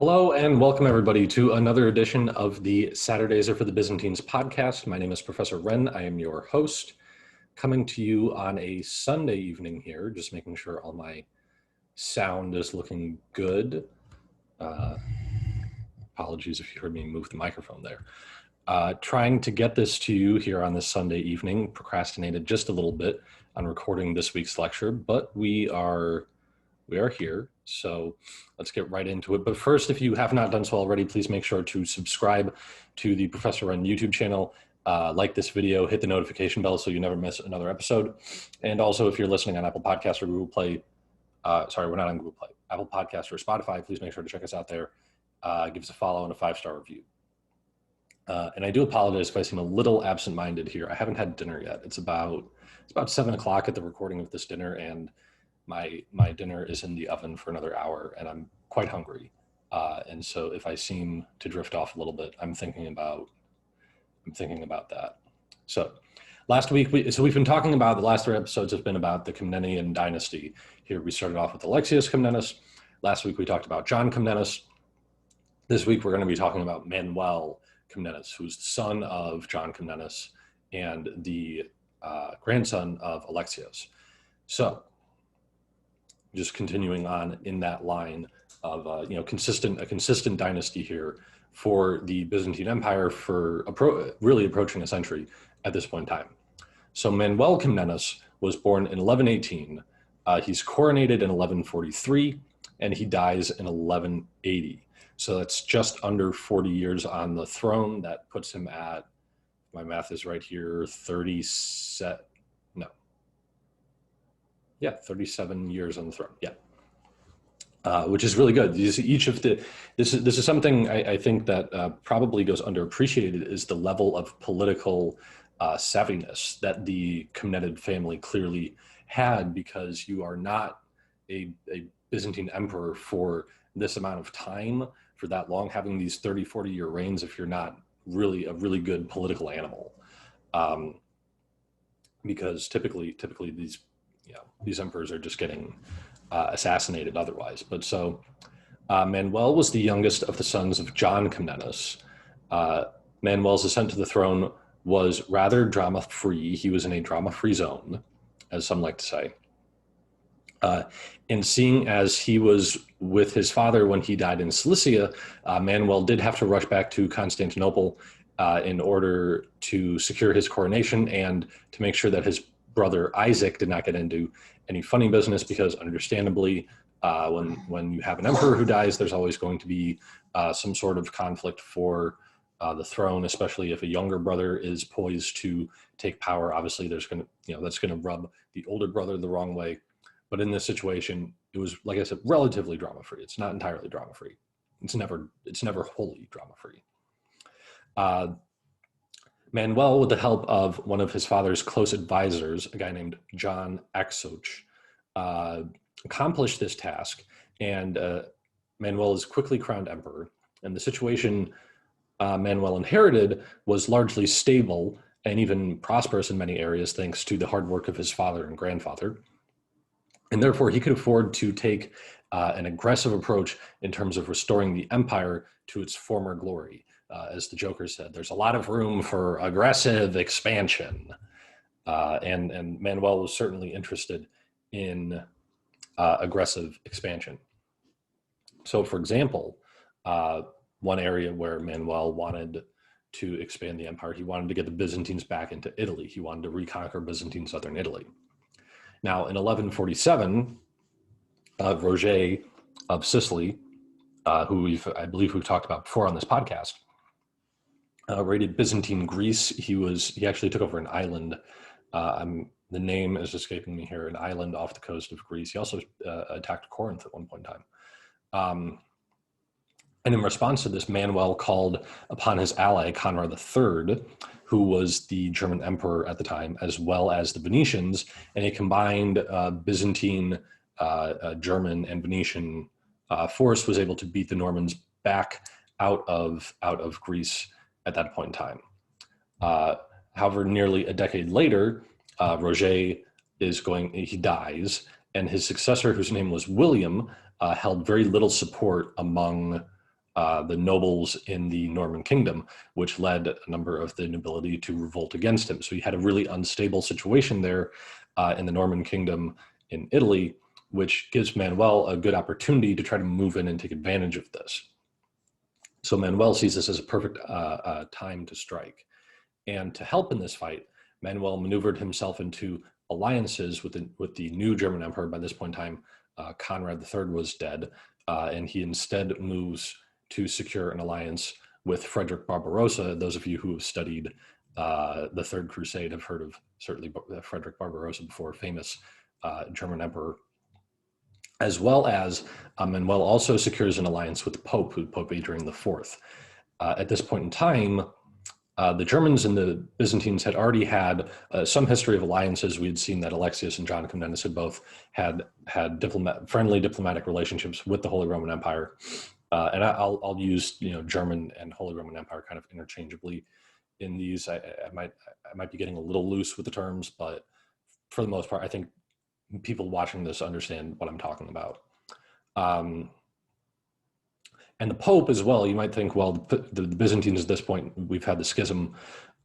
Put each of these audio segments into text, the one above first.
Hello and welcome everybody to another edition of the Saturdays are for the Byzantines podcast. My name is Professor Wren. I am your host, coming to you on a Sunday evening here, just making sure all my sound is looking good. Apologies if you heard me move the microphone there. Trying to get this to you here on this Sunday evening, procrastinated just a little bit on recording this week's lecture, but we are here, so let's get right into it. But first, if you have not done so already, please make sure to subscribe to the Professor Wren YouTube channel, like this video, hit the notification bell so you never miss another episode. And also, if you're listening on Apple Podcasts or Google Play, sorry, we're not on Google Play, Apple Podcasts or Spotify, please make sure to check us out there. Give us a follow and a 5-star review. And I do apologize if I seem a little absent-minded here. I haven't had dinner yet. It's about 7 o'clock at the recording of this dinner, and my dinner is in the oven for another hour, and I'm quite hungry. And so if I seem to drift off a little bit, I'm thinking about that. So last week, we've been talking about, the last 3 episodes have been about the Komnenian dynasty. Here we started off with Alexius Komnenos. Last week we talked about John Komnenos. This week we're going to be talking about Manuel Komnenos, who's the son of John Komnenos and the grandson of Alexios. So just continuing on in that line of a consistent dynasty here for the Byzantine Empire for really approaching a century at this point in time. So Manuel Komnenos was born in 1118. He's coronated in 1143, and he dies in 1180. So that's just under 40 years on the throne. That puts him at, my math is right here, 37 years on the throne. Yeah, which is really good. This is something I think that probably goes underappreciated, is the level of political savviness that the Komnenid family clearly had, because you are not a Byzantine emperor for this amount of time, for that long, having these 30-40 year reigns, if you're not really a really good political animal. Because typically these emperors are just getting assassinated otherwise. But so Manuel was the youngest of the sons of John Komnenos. Manuel's ascent to the throne was rather drama-free. He was in a drama-free zone, as some like to say. And seeing as he was with his father when he died in Cilicia, Manuel did have to rush back to Constantinople in order to secure his coronation and to make sure that his brother Isaac did not get into any funny business, because understandably, when you have an emperor who dies, there's always going to be some sort of conflict for the throne, especially if a younger brother is poised to take power. Obviously, that's going to rub the older brother the wrong way. But in this situation, it was, like I said, relatively drama-free. It's not entirely drama-free. It's never wholly drama-free. Manuel, with the help of one of his father's close advisors, a guy named John Axoch, accomplished this task, and Manuel is quickly crowned emperor. And the situation Manuel inherited was largely stable and even prosperous in many areas, thanks to the hard work of his father and grandfather. And therefore, he could afford to take an aggressive approach in terms of restoring the empire to its former glory. As the Joker said, there's a lot of room for aggressive expansion. And Manuel was certainly interested in aggressive expansion. So, for example, one area where Manuel wanted to expand the empire, he wanted to get the Byzantines back into Italy. He wanted to reconquer Byzantine southern Italy. Now, in 1147, Roger of Sicily, who I believe we've talked about before on this podcast, raided Byzantine Greece. He actually took over an island. The name is escaping me here. An island off the coast of Greece. He also attacked Corinth at one point in time. And in response to this, Manuel called upon his ally Conrad III, who was the German emperor at the time, as well as the Venetians, and a combined Byzantine, German, and Venetian force was able to beat the Normans back out of Greece at that point in time. However, nearly a decade later, Roger he dies, and his successor, whose name was William, held very little support among the nobles in the Norman kingdom, which led a number of the nobility to revolt against him. So he had a really unstable situation there in the Norman kingdom in Italy, which gives Manuel a good opportunity to try to move in and take advantage of this. So Manuel sees this as a perfect time to strike. And to help in this fight, Manuel maneuvered himself into alliances with the new German emperor. By this point in time, Conrad III was dead, and he instead moves to secure an alliance with Frederick Barbarossa. Those of you who have studied the Third Crusade have heard of certainly Frederick Barbarossa before, famous German emperor. As well as Manuel also secures an alliance with the Pope, Pope Adrian IV. At this point in time, the Germans and the Byzantines had already had some history of alliances. We had seen that Alexius and John Komnenos had both had friendly diplomatic relationships with the Holy Roman Empire. And I'll use German and Holy Roman Empire kind of interchangeably in these. I might be getting a little loose with the terms, but for the most part, I think people watching this understand what I'm talking about. And the Pope as well, you might think, well, the Byzantines at this point, we've had the schism,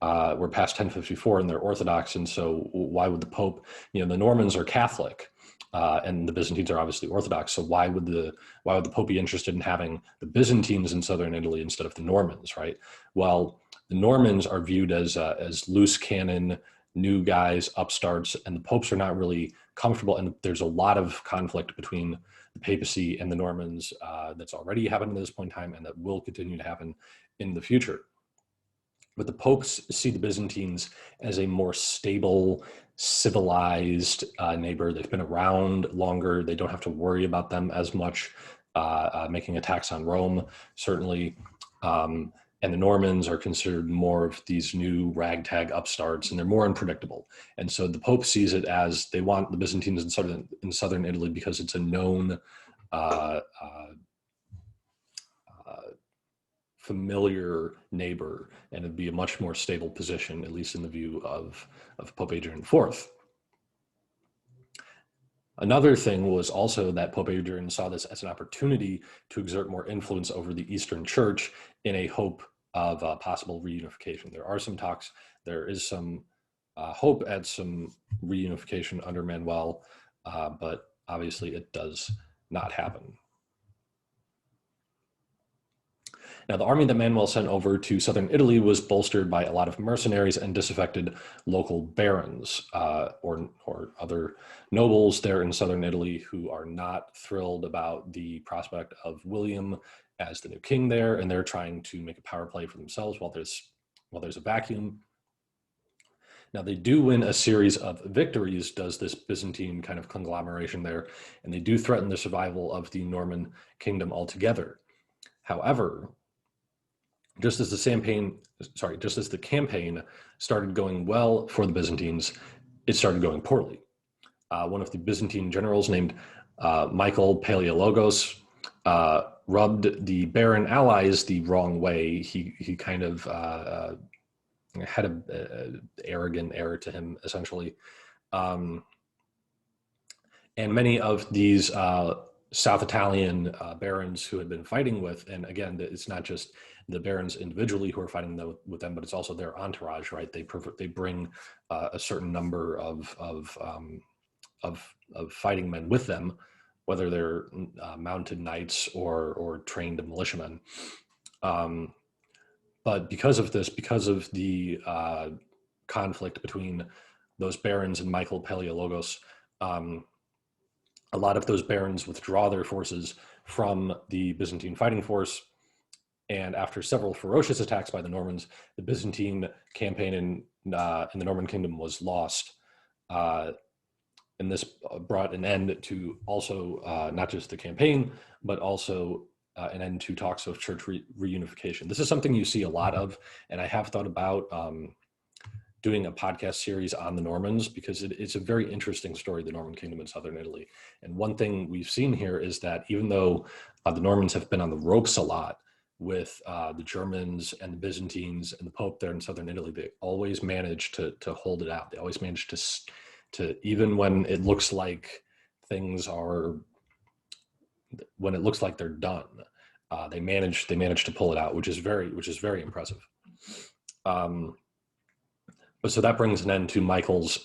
we're past 1054 and they're Orthodox, and so why would the Pope, the Normans are Catholic, and the Byzantines are obviously Orthodox, so why would the Pope be interested in having the Byzantines in southern Italy instead of the Normans, right? Well, the Normans are viewed as loose cannon, new guys, upstarts, and the popes are not really comfortable, and there's a lot of conflict between the papacy and the Normans that's already happened at this point in time and that will continue to happen in the future. But the popes see the Byzantines as a more stable, civilized neighbor. They've been around longer. They don't have to worry about them as much, making attacks on Rome, certainly. And the Normans are considered more of these new ragtag upstarts, and they're more unpredictable. And so the Pope sees it as they want the Byzantines in southern Italy because it's a known, familiar neighbor, and it'd be a much more stable position, at least in the view of Pope Adrian IV. Another thing was also that Pope Adrian saw this as an opportunity to exert more influence over the Eastern Church in a hope of possible reunification. There are some talks, there is some hope at some reunification under Manuel, but obviously it does not happen. Now, the army that Manuel sent over to southern Italy was bolstered by a lot of mercenaries and disaffected local barons or other nobles there in southern Italy who are not thrilled about the prospect of William as the new king there, and they're trying to make a power play for themselves while there's a vacuum. Now, they do win a series of victories, does this Byzantine kind of conglomeration there, and they do threaten the survival of the Norman kingdom altogether. However, just as the campaign started going well for the Byzantines, it started going poorly. One of the Byzantine generals named Michael Palaiologos rubbed the Baron allies the wrong way. He kind of had an arrogant air to him, essentially. And many of these South Italian barons who had been fighting with, and again, it's not just the barons individually who are fighting with them, but it's also their entourage, right? They bring a certain number of fighting men with them, whether they're mounted knights or trained militiamen. But because of the conflict between those barons and Michael Palaiologos, a lot of those barons withdraw their forces from the Byzantine fighting force. And after several ferocious attacks by the Normans, the Byzantine campaign in the Norman kingdom was lost. And this brought an end to also not just the campaign, but also an end to talks of church reunification. This is something you see a lot of, and I have thought about doing a podcast series on the Normans because it's a very interesting story, the Norman kingdom in southern Italy. And one thing we've seen here is that even though the Normans have been on the ropes a lot with the Germans and the Byzantines and the Pope there in southern Italy, they always manage to hold it out. They always manage to even when it looks like things are, when it looks like they're done, they managed to pull it out, which is very impressive. But so that brings an end to Manuel's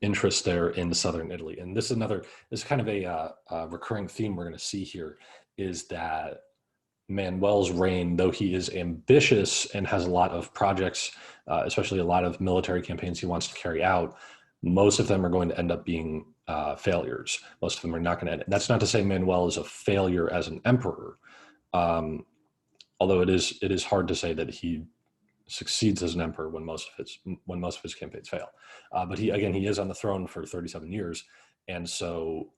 interest there in southern Italy. And this is kind of a recurring theme we're going to see here, is that Manuel's reign, though he is ambitious and has a lot of projects, especially a lot of military campaigns he wants to carry out, most of them are going to end up being failures. Most of them are not going to end. That's not to say Manuel is a failure as an emperor, although it is hard to say that he succeeds as an emperor when most of his campaigns fail. But he is on the throne for 37 years, and so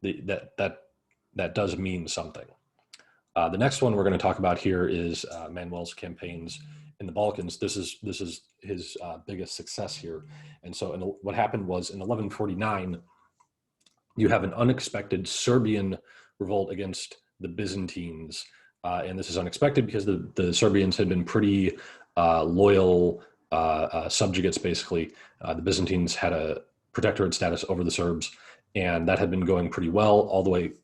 that does mean something. The next one we're going to talk about here is Manuel's campaigns in the Balkans. This is his biggest success here. And so what happened was in 1149, you have an unexpected Serbian revolt against the Byzantines. And this is unexpected because the Serbians had been pretty loyal subjugates, basically. The Byzantines had a protectorate status over the Serbs, and that had been going pretty well,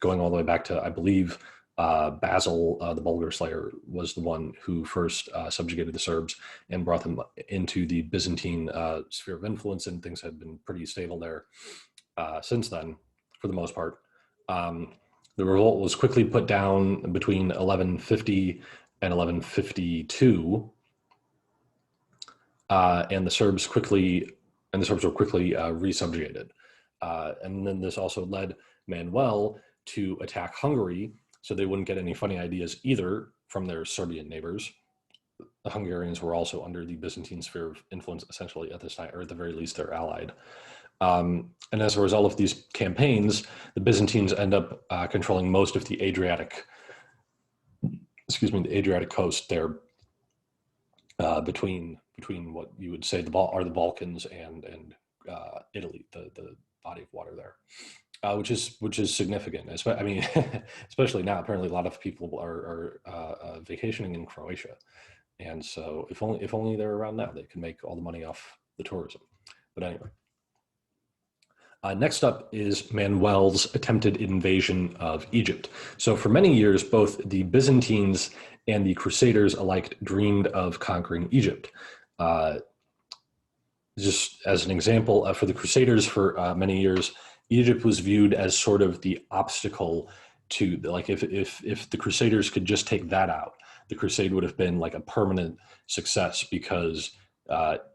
going all the way back to, I believe, Basil, the Bulgar Slayer, was the one who first subjugated the Serbs and brought them into the Byzantine sphere of influence, and things had been pretty stable there since then, for the most part. The revolt was quickly put down between 1150 and 1152, and the Serbs were quickly resubjugated. And then this also led Manuel to attack Hungary, so they wouldn't get any funny ideas either from their Serbian neighbors. The Hungarians were also under the Byzantine sphere of influence essentially at this time, or at the very least they're allied. And as a result of these campaigns, the Byzantines end up controlling most of the Adriatic coast there, between what you would say are the Balkans and Italy, the body of water there. Which is significant. I mean, especially now. Apparently, a lot of people are vacationing in Croatia, and so if only they're around now, they can make all the money off the tourism. But anyway, next up is Manuel's attempted invasion of Egypt. So for many years, both the Byzantines and the Crusaders alike dreamed of conquering Egypt. Just as an example, for the Crusaders, for many years, Egypt was viewed as sort of the obstacle to, like, if the Crusaders could just take that out, the crusade would have been like a permanent success, because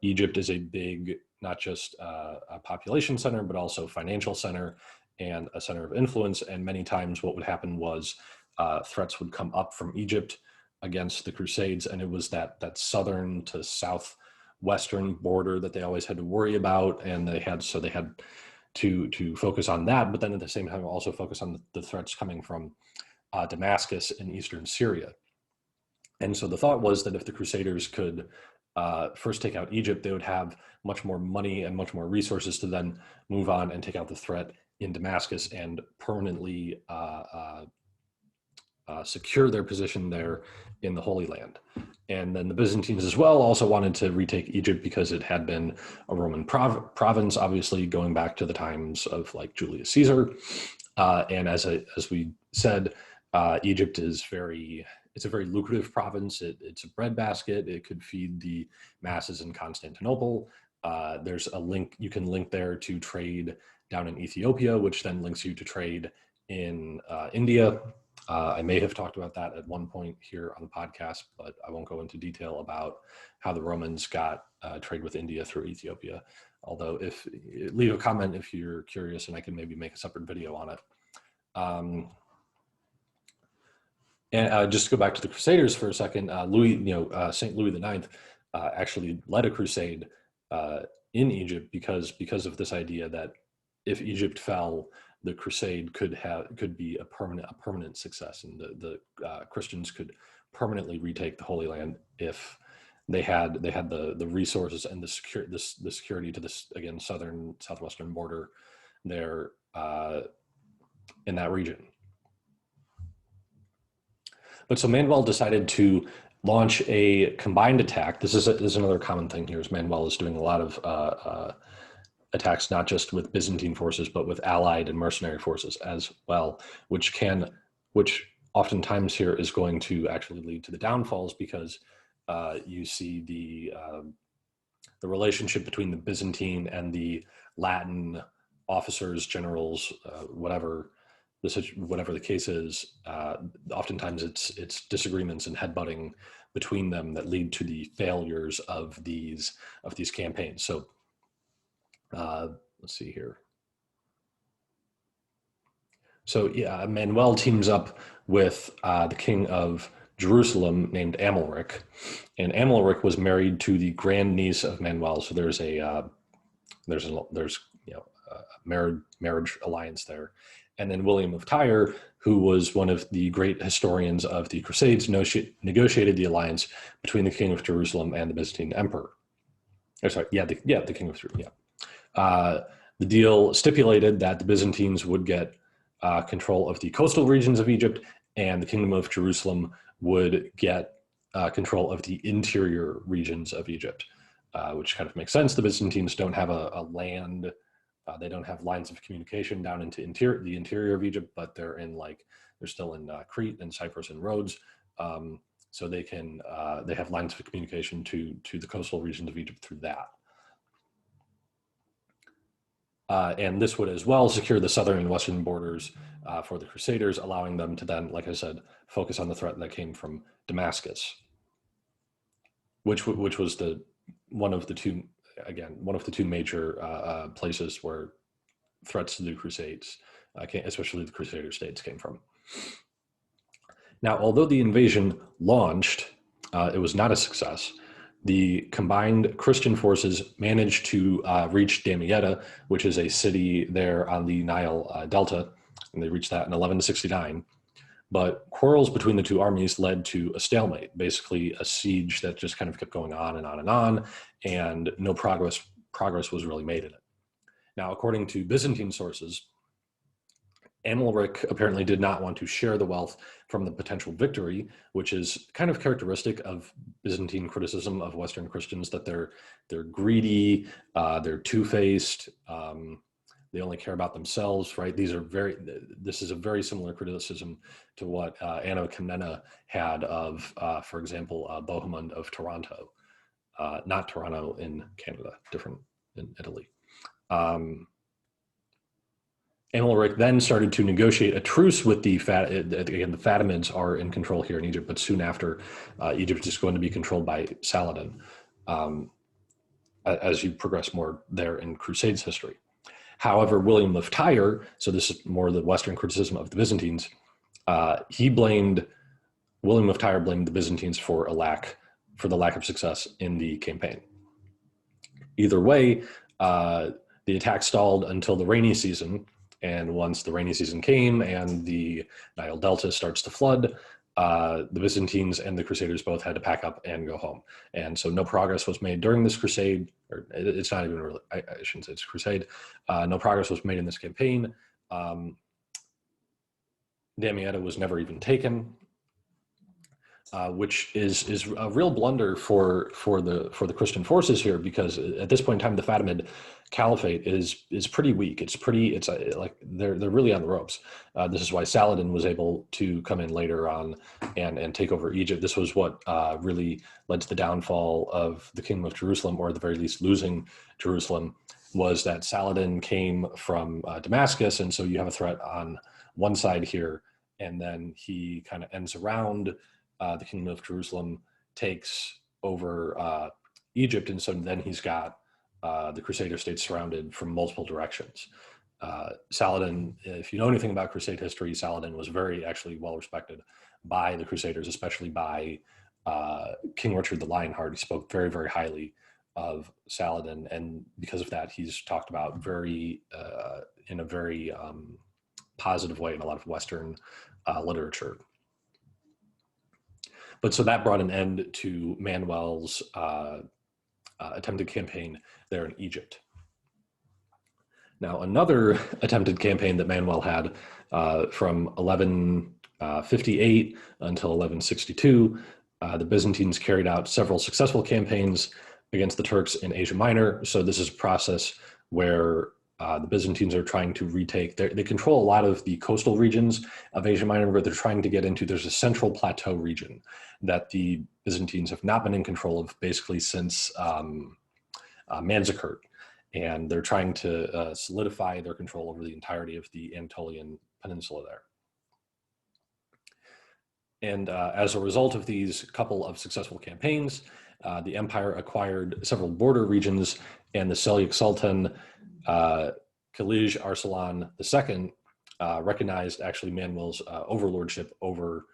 Egypt is a big, not just a population center, but also financial center and a center of influence. And many times what would happen was threats would come up from Egypt against the Crusades, and it was that southern to southwestern border that they always had to worry about, and they had to focus on that, but then at the same time also focus on the threats coming from Damascus in eastern Syria. And so the thought was that if the Crusaders could first take out Egypt, they would have much more money and much more resources to then move on and take out the threat in Damascus and permanently secure their position there in the Holy Land. And then the Byzantines as well also wanted to retake Egypt because it had been a Roman province, obviously going back to the times of like Julius Caesar. And as we said, Egypt is it's a very lucrative province. It's a breadbasket. It could feed the masses in Constantinople. There's a link, you can link there to trade down in Ethiopia, which then links you to trade in India. I may have talked about that at one point here on the podcast, but I won't go into detail about how the Romans got trade with India through Ethiopia. Although leave a comment if you're curious, and I can maybe make a separate video on it. And just to go back to the Crusaders for a second, Saint Louis IX actually led a crusade in Egypt because of this idea that if Egypt fell, the crusade could be a permanent success, and the Christians could permanently retake the Holy Land if they had the resources and the security to this, again, southwestern border there in that region. But so Manuel decided to launch a combined attack. This is another common thing here, is Manuel is doing a lot of attacks, not just with Byzantine forces, but with allied and mercenary forces as well, which oftentimes here is going to actually lead to the downfalls, because you see the relationship between the Byzantine and the Latin officers, generals, whatever the case is. Oftentimes it's disagreements and headbutting between them that lead to the failures of these campaigns. So let's see here. So yeah, Manuel teams up with the king of Jerusalem named Amalric, and Amalric was married to the grandniece of Manuel. So there's a marriage alliance there. And then William of Tyre, who was one of the great historians of the Crusades, negotiated the alliance between the king of Jerusalem and the Byzantine emperor. The king of Jerusalem. Yeah. The deal stipulated that the Byzantines would get control of the coastal regions of Egypt, and the kingdom of Jerusalem would get control of the interior regions of Egypt, which kind of makes sense. The Byzantines don't have a land. They don't have lines of communication down into the interior of Egypt, but they're still in Crete and Cyprus and Rhodes. So they have lines of communication to the coastal regions of Egypt through that. And this would as well secure the southern and western borders for the Crusaders, allowing them to then, like I said, focus on the threat that came from Damascus, which was one of the two major places where threats to the Crusades, especially the Crusader states, came from. Now, although the invasion launched, it was not a success. The combined Christian forces managed to reach Damietta, which is a city there on the Nile Delta, and they reached that in 1169. But quarrels between the two armies led to a stalemate, basically a siege that just kind of kept going on and on and on, and no progress was really made in it. Now, according to Byzantine sources, Amalric apparently did not want to share the wealth from the potential victory, which is kind of characteristic of Byzantine criticism of Western Christians, that they're greedy, they're two-faced, they only care about themselves, right? This is a very similar criticism to what Manuel Komnenos had of, for example, Bohemond of Taranto, not Toronto in Canada, different in Italy. Amalric then started to negotiate a truce with the Fatimids are in control here in Egypt, but soon after, Egypt is going to be controlled by Saladin as you progress more there in Crusades history. However, William of Tyre, so this is more the Western criticism of the Byzantines, William of Tyre blamed the Byzantines for the lack of success in the campaign. Either way, the attack stalled until the rainy season, and once the rainy season came and the Nile Delta starts to flood, the Byzantines and the Crusaders both had to pack up and go home. And so no progress was made during this crusade, or it's not even really, I shouldn't say it's a crusade. No progress was made in this campaign. Damietta was never even taken, which is a real blunder for the Christian forces here, because at this point in time, the Fatimid Caliphate is pretty weak. It's like they're really on the ropes. This is why Saladin was able to come in later on and take over Egypt. This was what really led to the downfall of the Kingdom of Jerusalem, or at the very least losing Jerusalem, was that Saladin came from Damascus, and so you have a threat on one side here, and then he kind of ends around the Kingdom of Jerusalem, takes over Egypt, and so then he's got the Crusader states surrounded from multiple directions. Saladin, if you know anything about Crusade history, Saladin was actually well respected by the Crusaders, especially by King Richard the Lionheart. He spoke very, very highly of Saladin, and because of that, he's talked about in a very positive way in a lot of Western literature. But so that brought an end to Manuel's attempted campaign there in Egypt. Now, another attempted campaign that Manuel had from 1158 until 1162, the Byzantines carried out several successful campaigns against the Turks in Asia Minor. So this is a process where The Byzantines are trying to retake, they control a lot of the coastal regions of Asia Minor, where they're trying to get into. There's a central plateau region that the Byzantines have not been in control of basically since Manzikert. And they're trying to solidify their control over the entirety of the Anatolian Peninsula there. And as a result of these couple of successful campaigns, the empire acquired several border regions, and the Seljuk Sultan, Kilij Arslan II, recognized actually Manuel's overlordship over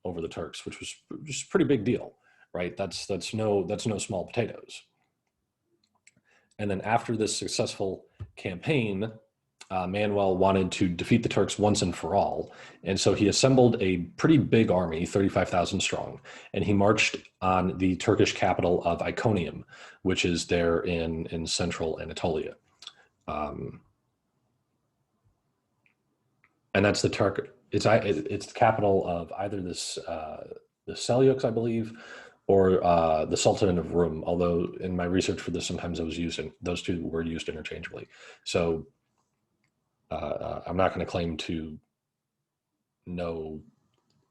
the Turks, which was just a pretty big deal, right? That's no small potatoes. And then after this successful campaign, Manuel wanted to defeat the Turks once and for all. And so he assembled a pretty big army, 35,000 strong, and he marched on the Turkish capital of Iconium, which is there in central Anatolia. And that's the it's the capital of either the Seljuks, I believe, or the Sultanate of Rum, although in my research for this, sometimes those two were used interchangeably. So I'm not going to claim to know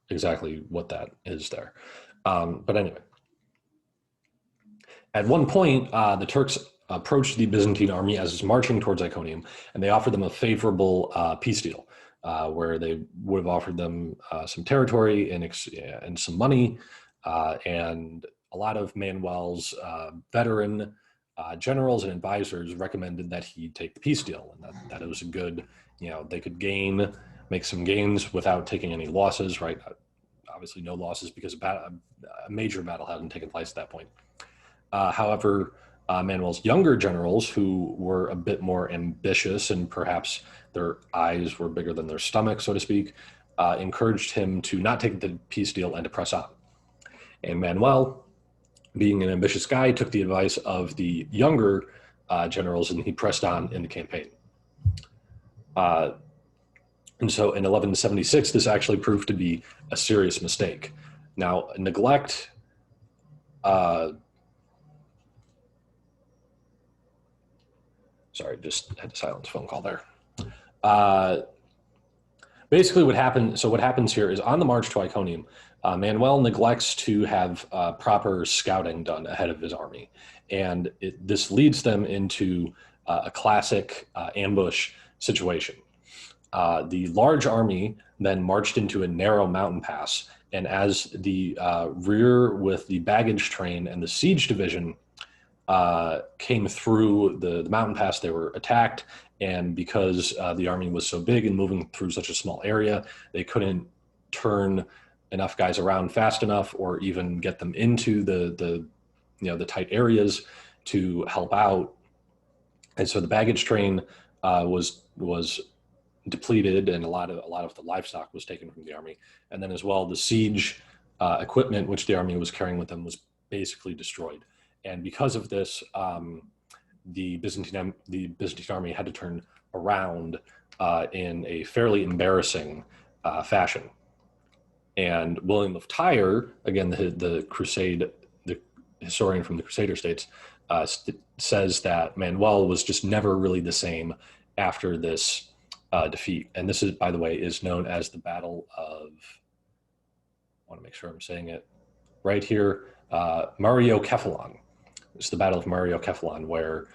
exactly what that is there. But anyway, at one point, the Turks approached the Byzantine army as it's marching towards Iconium, and they offered them a favorable peace deal, where they would have offered them some territory and some money, and a lot of Manuel's veteran generals and advisors recommended that he take the peace deal, and that it was a good, they could make some gains without taking any losses, right? Obviously no losses because a major battle hadn't taken place at that point. However, Manuel's younger generals, who were a bit more ambitious and perhaps their eyes were bigger than their stomach, so to speak, encouraged him to not take the peace deal and to press on. And Manuel, being an ambitious guy, took the advice of the younger generals, and he pressed on in the campaign. And so in 1176, this actually proved to be a serious mistake. Now, neglect, sorry, just had to silence phone call there. Basically what happens here is on the march to Iconium, Manuel neglects to have proper scouting done ahead of his army. And this leads them into a classic ambush situation. The large army then marched into a narrow mountain pass, and as the rear with the baggage train and the siege division came through the mountain pass, they were attacked, and because the army was so big and moving through such a small area, they couldn't turn enough guys around fast enough or even get them into the tight areas to help out. And so the baggage train was depleted, and a lot of the livestock was taken from the army. And then as well, the siege equipment which the army was carrying with them was basically destroyed. And because of this, the Byzantine army had to turn around in a fairly embarrassing fashion. And William of Tyre, again, the historian from the Crusader states, says that Manuel was just never really the same after this defeat. And this is, by the way, is known as the Battle of, I want to make sure I'm saying it right here, Mariocephalon. It's the Battle of Mariocephalon, where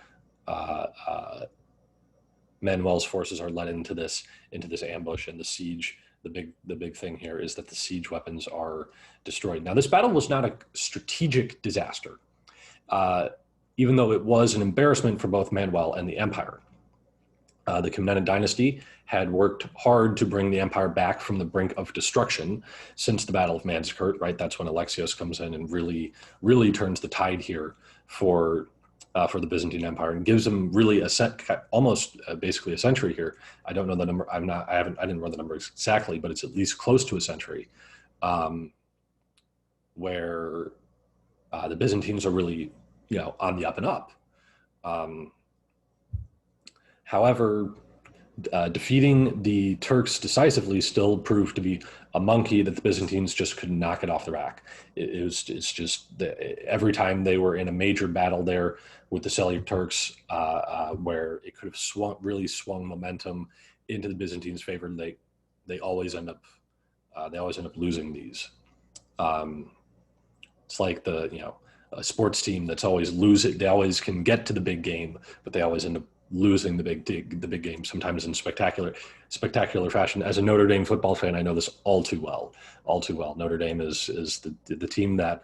Manuel's forces are led into this ambush, and the siege. The big thing here is that the siege weapons are destroyed. Now, this battle was not a strategic disaster, even though it was an embarrassment for both Manuel and the empire. The Komnenid dynasty had worked hard to bring the empire back from the brink of destruction since the Battle of Manzikert, right? That's when Alexios comes in and really turns the tide here for the Byzantine Empire, and gives them really basically a century here. I don't know the number. I didn't run the number exactly, but it's at least close to a century, where the Byzantines are really, on the up and up. However, defeating the Turks decisively still proved to be a monkey that the Byzantines just could not get off the rack. It's just every time they were in a major battle there with the Seljuk Turks, where it could have really swung momentum into the Byzantines' favor, they always end up losing these. It's like a sports team that's always losing. They always can get to the big game, but they always end up losing the big game, sometimes in spectacular fashion. As a Notre Dame football fan, I know this all too well. Notre Dame is the team that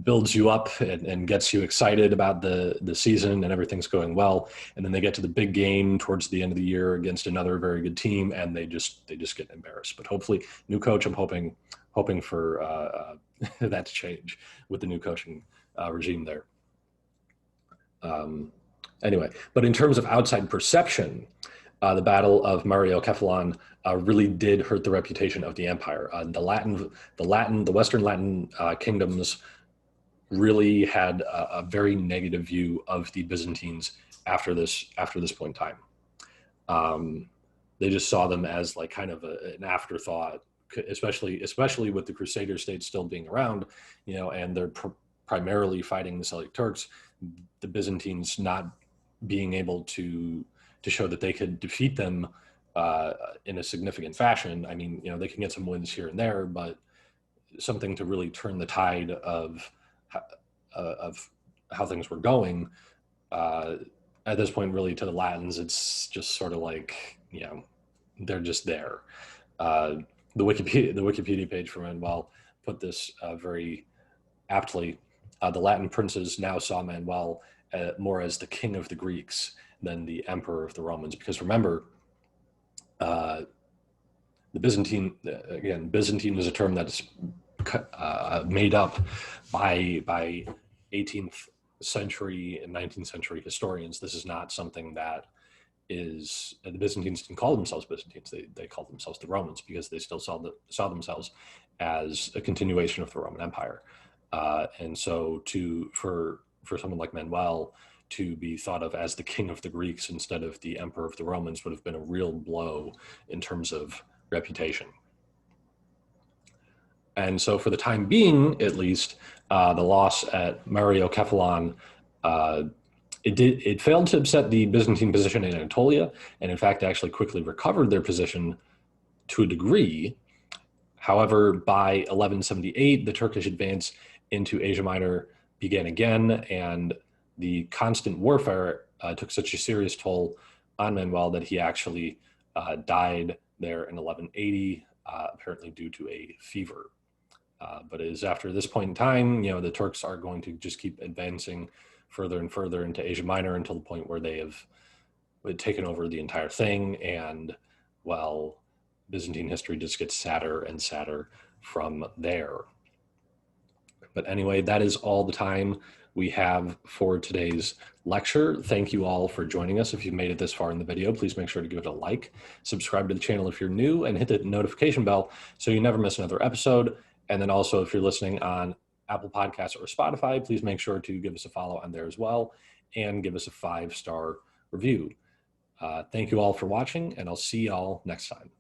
builds you up and gets you excited about the season and everything's going well, and then they get to the big game towards the end of the year against another very good team, and they just get embarrassed. But hopefully, new coach. I'm hoping for that to change with the new coaching regime there. Anyway, but in terms of outside perception, the Battle of Mariocephalon really did hurt the reputation of the empire. The Western Latin kingdoms really had a very negative view of the Byzantines after this point in time. They just saw them as like kind of an afterthought, especially with the Crusader states still being around, and they're primarily fighting the Seljuk Turks. The Byzantines not being able to show that they could defeat them in a significant fashion. I mean, they can get some wins here and there, but something to really turn the tide of how things were going at this point, really, to the Latins, it's just sort of like, they're just there. The Wikipedia page for Manuel put this very aptly. The Latin princes now saw Manuel more as the king of the Greeks than the emperor of the Romans, because remember, the Byzantine, again, Byzantine is a term that's made up by 18th century and 19th century historians. This is not something that is, the Byzantines didn't call themselves Byzantines. They called themselves the Romans because they still saw themselves as a continuation of the Roman Empire. And so for someone like Manuel to be thought of as the king of the Greeks instead of the emperor of the Romans would have been a real blow in terms of reputation. And so for the time being, at least, the loss at Mariocephalon, it failed to upset the Byzantine position in Anatolia, and in fact actually quickly recovered their position to a degree. However, by 1178, the Turkish advance into Asia Minor began again, and the constant warfare took such a serious toll on Manuel that he actually died there in 1180, apparently due to a fever. But it is after this point in time, the Turks are going to just keep advancing further and further into Asia Minor until the point where they have taken over the entire thing, and, well, Byzantine history just gets sadder and sadder from there. But anyway, that is all the time we have for today's lecture. Thank you all for joining us. If you've made it this far in the video, please make sure to give it a like, subscribe to the channel if you're new, and hit the notification bell so you never miss another episode. And then also, if you're listening on Apple Podcasts or Spotify, please make sure to give us a follow on there as well, and give us a 5-star review. Thank you all for watching, and I'll see y'all next time.